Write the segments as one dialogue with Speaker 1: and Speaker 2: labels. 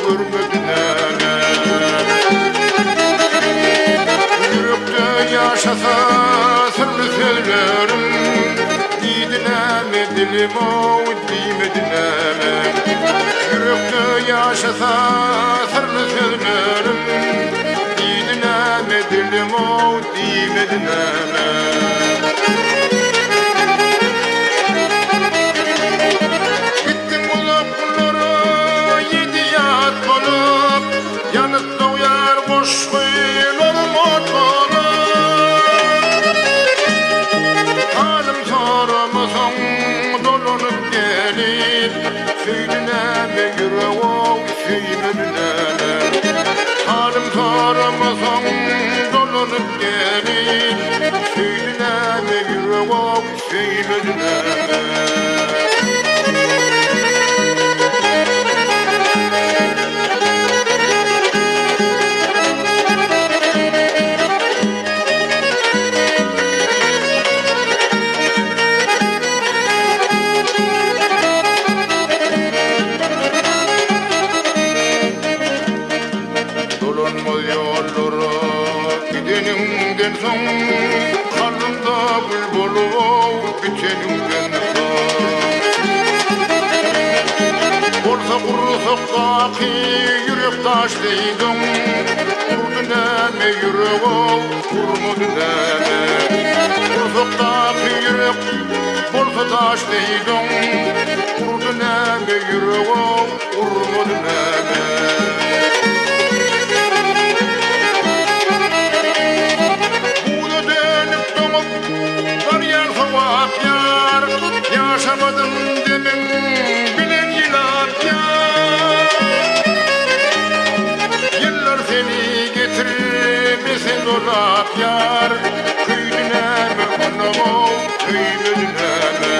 Speaker 1: görmedin ele. Yürekte yaşasa sırrı söylerim, didineme dilim o dimedin ele. Yürekte yaşasa sırrı söylerim, didineme dilim o dimedin ele. Halim soramazsan dolanıp gelin, söyleme yüreğim söyleme. Gidenimden son karnımda bülbül olup bitenimden son. Olsa kurusaktaki yürek taşlıydın, kurdun eme yüreğim kurmadın eme. Kurusaktaki yürek olsa taşlıydın, kurdun eme yüreğim kurmadın eme. Yaşamadım demin bilen yılap yar. Yıllar seni getirmesin dolap yar. Köydüneme anamı, köydüneme.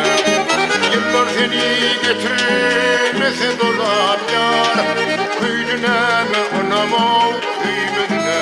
Speaker 1: Yıllar seni getirmesin dolap yar. Köydüneme anamı, köydüneme.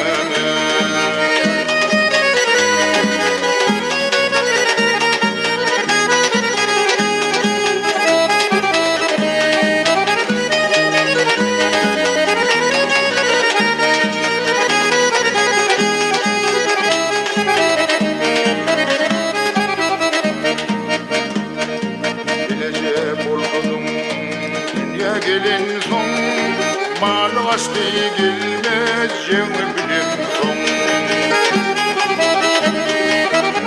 Speaker 1: Gelin son, mal açtı gelmez bilim son.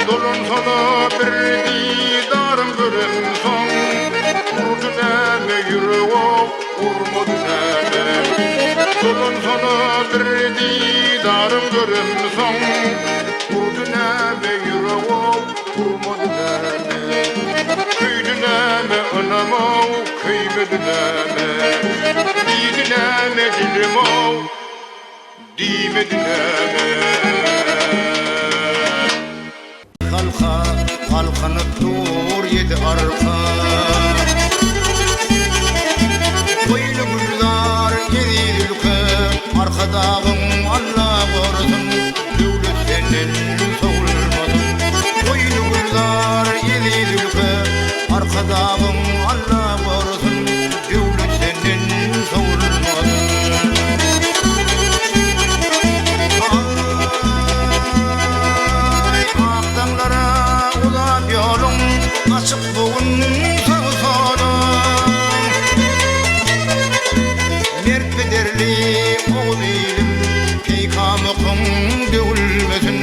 Speaker 1: Dolun sana bir didarım görüm son, vurdun eme yüreğim vurmadın eme. Dolun sana bir didarım görüm son, vurdun eme yüreğim vurmadın eme. Köydün eme anamı, köymedin eme. Didin eme dilim o, dimedin eme. Halka, halkanıp dur yedi arka. Koylu güllar yedi ülke, arkadağım Allah korusun. Devlet senin soğulmadın. Koylu güllar yedi ülke, arkadağım Allah korusun. Devlet senin soğulmadın. Ay aktanlara ulap yolun, açık bugün sağı solun. Mert bederli oğul ilim, peykamıkın dövülmesin.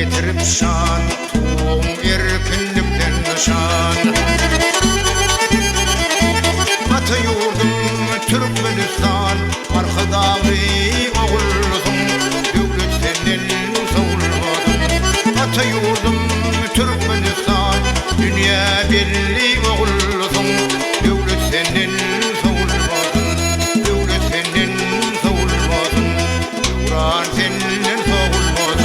Speaker 1: getirip şan, tuğum erkinlikten nişan. Ata yurdum Türkmenistan, arkadağı oğulsun, devlet senden savulmadın. Ata yurdum Türkmenistan, dünya belli oğulsun, devlet senden savulmadın. Devlet senden savulmadın, Kur'an senden savulmadın.